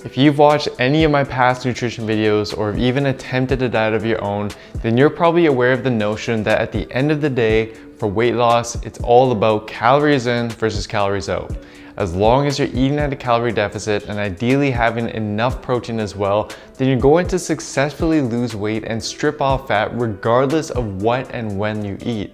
If you've watched any of my past nutrition videos or have even attempted a diet of your own, then you're probably aware of the notion that at the end of the day, for weight loss, it's all about calories in versus calories out. As long as you're eating at a calorie deficit and ideally having enough protein as well, then you're going to successfully lose weight and strip off fat regardless of what and when you eat.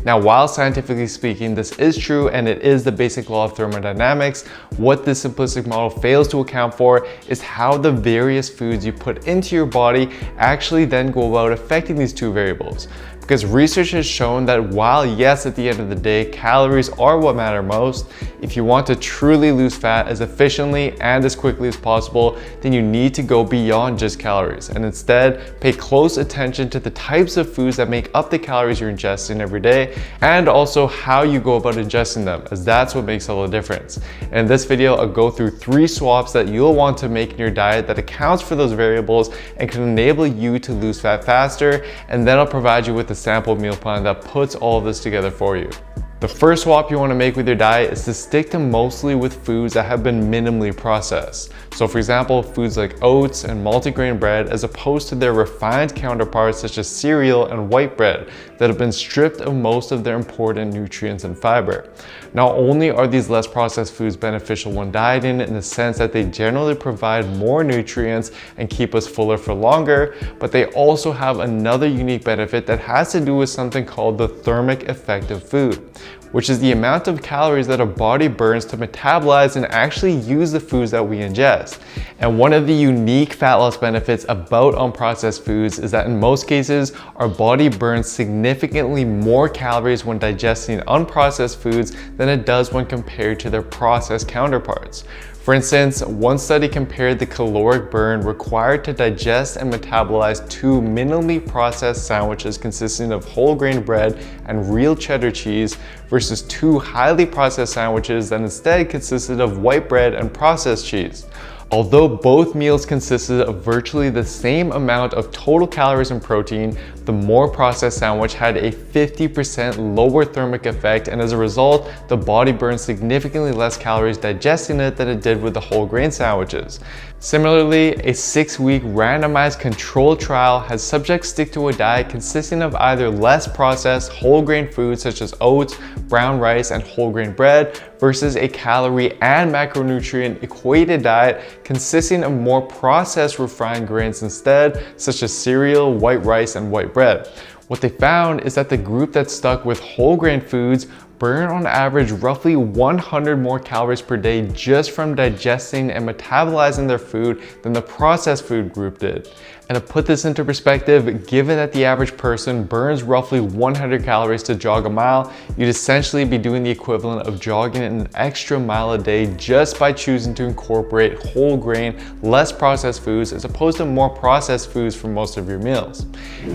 Now, while scientifically speaking, this is true and it is the basic law of thermodynamics, what this simplistic model fails to account for is how the various foods you put into your body actually then go about affecting these two variables. Because research has shown that while yes, at the end of the day, calories are what matter most, if you want to truly lose fat as efficiently and as quickly as possible, then you need to go beyond just calories and instead pay close attention to the types of foods that make up the calories you're ingesting every day and also how you go about ingesting them, as that's what makes all the difference. And in this video, I'll go through 3 swaps that you'll want to make in your diet that accounts for those variables and can enable you to lose fat faster, and then I'll provide you with a sample meal plan that puts all of this together for you. The first swap you want to make with your diet is to stick to mostly with foods that have been minimally processed. So for example, foods like oats and multigrain bread, as opposed to their refined counterparts such as cereal and white bread that have been stripped of most of their important nutrients and fiber. Not only are these less processed foods beneficial when dieting in the sense that they generally provide more nutrients and keep us fuller for longer, but they also have another unique benefit that has to do with something called the thermic effect of food, which is the amount of calories that our body burns to metabolize and actually use the foods that we ingest. And one of the unique fat loss benefits about unprocessed foods is that in most cases, our body burns significantly more calories when digesting unprocessed foods than it does when compared to their processed counterparts. For instance, one study compared the caloric burn required to digest and metabolize 2 minimally processed sandwiches consisting of whole grain bread and real cheddar cheese versus 2 highly processed sandwiches that instead consisted of white bread and processed cheese. Although both meals consisted of virtually the same amount of total calories and protein, the more processed sandwich had a 50% lower thermic effect, and as a result, the body burned significantly less calories digesting it than it did with the whole grain sandwiches. Similarly, a 6-week randomized controlled trial has subjects stick to a diet consisting of either less processed whole grain foods such as oats, brown rice, and whole grain bread versus a calorie and macronutrient equated diet consisting of more processed refined grains instead, such as cereal, white rice, and white bread. What they found is that the group that stuck with whole grain foods burn on average roughly 100 more calories per day just from digesting and metabolizing their food than the processed food group did. And to put this into perspective, given that the average person burns roughly 100 calories to jog a mile, you'd essentially be doing the equivalent of jogging an extra mile a day just by choosing to incorporate whole grain, less processed foods as opposed to more processed foods for most of your meals.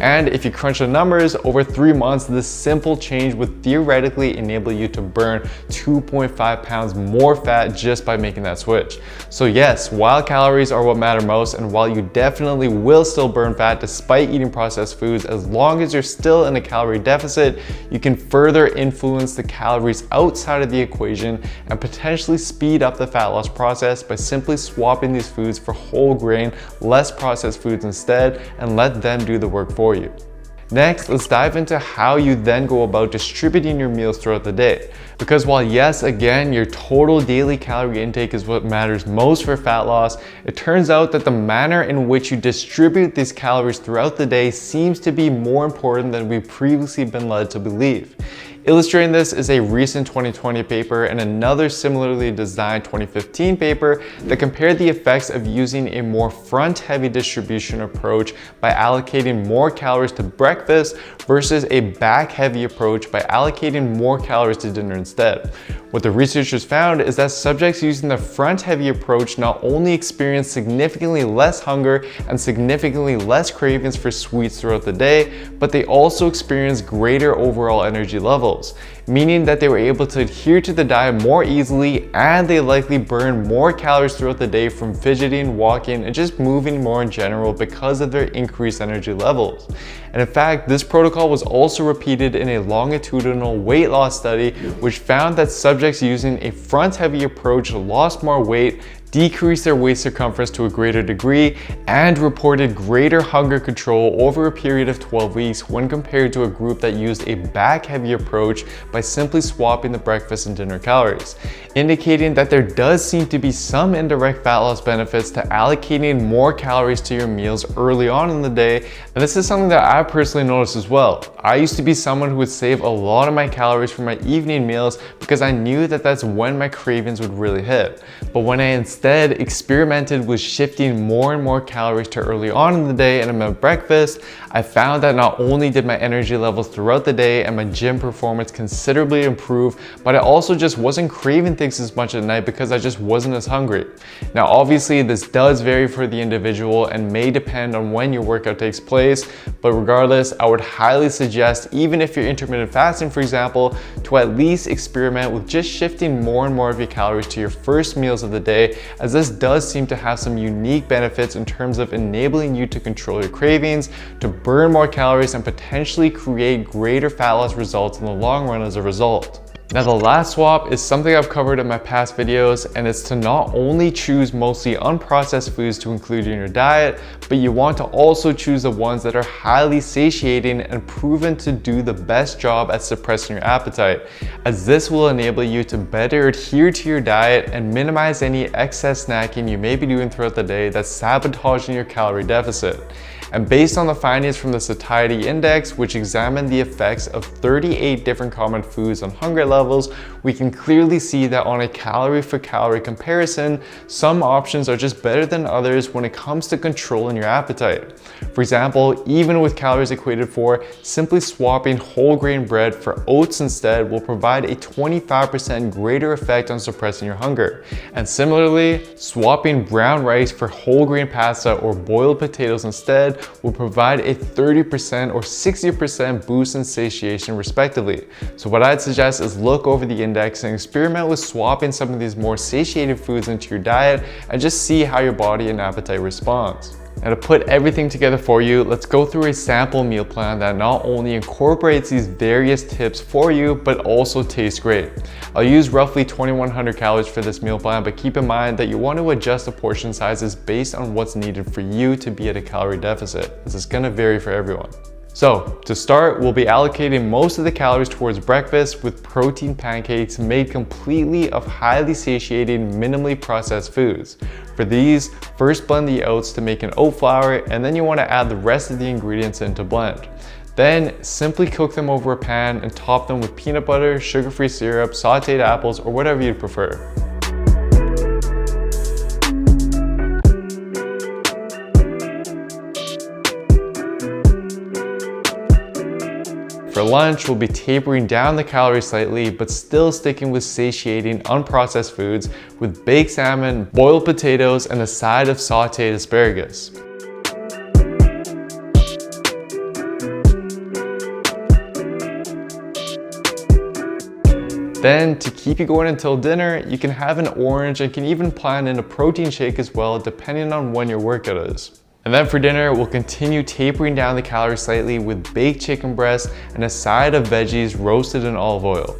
And if you crunch the numbers, over 3 months, this simple change would theoretically enable you to burn 2.5 pounds more fat just by making that switch. So yes, while calories are what matter most, and while you definitely will still burn fat despite eating processed foods, as long as you're still in a calorie deficit, you can further influence the calories outside of the equation and potentially speed up the fat loss process by simply swapping these foods for whole grain, less processed foods instead, and let them do the work for you. Next, let's dive into how you then go about distributing your meals throughout the day. Because while yes, again, your total daily calorie intake is what matters most for fat loss, it turns out that the manner in which you distribute these calories throughout the day seems to be more important than we've previously been led to believe. Illustrating this is a recent 2020 paper and another similarly designed 2015 paper that compared the effects of using a more front-heavy distribution approach by allocating more calories to breakfast versus a back-heavy approach by allocating more calories to dinner instead. What the researchers found is that subjects using the front-heavy approach not only experienced significantly less hunger and significantly less cravings for sweets throughout the day, but they also experienced greater overall energy levels, meaning that they were able to adhere to the diet more easily, and they likely burned more calories throughout the day from fidgeting, walking, and just moving more in general because of their increased energy levels. And in fact, this protocol was also repeated in a longitudinal weight loss study, which found that subjects using a front-heavy approach lost more weight decreased their waist circumference to a greater degree, and reported greater hunger control over a period of 12 weeks when compared to a group that used a back-heavy approach by simply swapping the breakfast and dinner calories, indicating that there does seem to be some indirect fat loss benefits to allocating more calories to your meals early on in the day. And this is something that I personally noticed as well. I used to be someone who would save a lot of my calories for my evening meals because I knew that that's when my cravings would really hit. But when I instead experimented with shifting more and more calories to early on in the day and my breakfast, I found that not only did my energy levels throughout the day and my gym performance considerably improve, but I also just wasn't craving things as much at night because I just wasn't as hungry. Now obviously this does vary for the individual and may depend on when your workout takes place, but regardless, I would highly suggest, even if you're intermittent fasting for example, to at least experiment with just shifting more and more of your calories to your first meals of the day, as this does seem to have some unique benefits in terms of enabling you to control your cravings, to burn more calories, and potentially create greater fat loss results in the long run as a result. Now the last swap is something I've covered in my past videos, and it's to not only choose mostly unprocessed foods to include in your diet, but you want to also choose the ones that are highly satiating and proven to do the best job at suppressing your appetite, as this will enable you to better adhere to your diet and minimize any excess snacking you may be doing throughout the day that's sabotaging your calorie deficit. And based on the findings from the Satiety Index, which examined the effects of 38 different common foods on hunger levels, we can clearly see that on a calorie for calorie comparison, some options are just better than others when it comes to controlling your appetite. For example, even with calories equated for, simply swapping whole grain bread for oats instead will provide a 25% greater effect on suppressing your hunger. And similarly, swapping brown rice for whole grain pasta or boiled potatoes instead will provide a 30% or 60% boost in satiation respectively. So what I'd suggest is look over the index and experiment with swapping some of these more satiated foods into your diet and just see how your body and appetite responds. Now to put everything together for you, let's go through a sample meal plan that not only incorporates these various tips for you, but also tastes great. I'll use roughly 2100 calories for this meal plan, but keep in mind that you want to adjust the portion sizes based on what's needed for you to be at a calorie deficit, as it's going to vary for everyone. So to start, we'll be allocating most of the calories towards breakfast with protein pancakes made completely of highly satiating, minimally processed foods. For these, first blend the oats to make an oat flour, and then you want to add the rest of the ingredients in to blend. Then simply cook them over a pan and top them with peanut butter, sugar-free syrup, sauteed apples, or whatever you'd prefer. For lunch, we'll be tapering down the calories slightly, but still sticking with satiating, unprocessed foods with baked salmon, boiled potatoes, and a side of sauteed asparagus. Then, to keep you going until dinner, you can have an orange and can even plan in a protein shake as well, depending on when your workout is. And then for dinner, we'll continue tapering down the calories slightly with baked chicken breast and a side of veggies roasted in olive oil.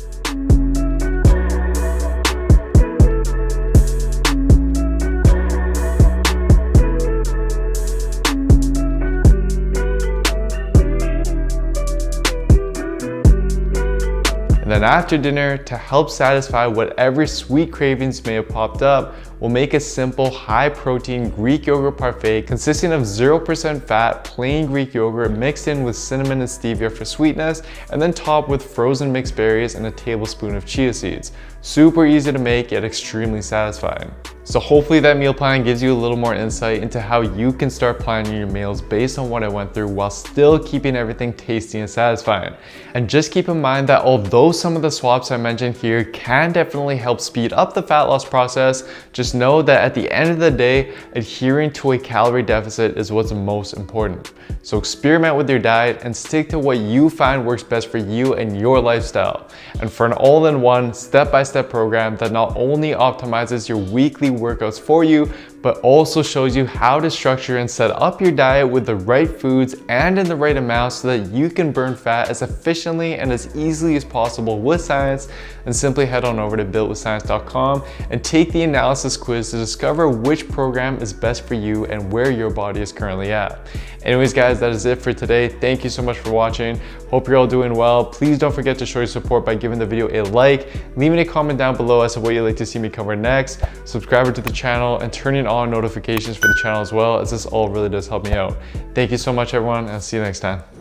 And then after dinner, to help satisfy whatever sweet cravings may have popped up, we'll make a simple high-protein Greek yogurt parfait consisting of 0% fat, plain Greek yogurt mixed in with cinnamon and stevia for sweetness, and then topped with frozen mixed berries and a tablespoon of chia seeds. Super easy to make, yet extremely satisfying. So hopefully that meal plan gives you a little more insight into how you can start planning your meals based on what I went through while still keeping everything tasty and satisfying. And just keep in mind that although some of the swaps I mentioned here can definitely help speed up the fat loss process, just know that at the end of the day, adhering to a calorie deficit is what's most important. So experiment with your diet and stick to what you find works best for you and your lifestyle. And for an all-in-one, step-by-step program that not only optimizes your weekly workouts for you, but also shows you how to structure and set up your diet with the right foods and in the right amount so that you can burn fat as efficiently and as easily as possible with science. And simply head on over to builtwithscience.com and take the analysis quiz to discover which program is best for you and where your body is currently at. Anyways guys, that is it for today. Thank you so much for watching. Hope you're all doing well. Please don't forget to show your support by giving the video a like, leaving a comment down below as to what you'd like to see me cover next, subscribing to the channel, and turning on notifications for the channel as well, as this all really does help me out. Thank you so much everyone, and I'll see you next time.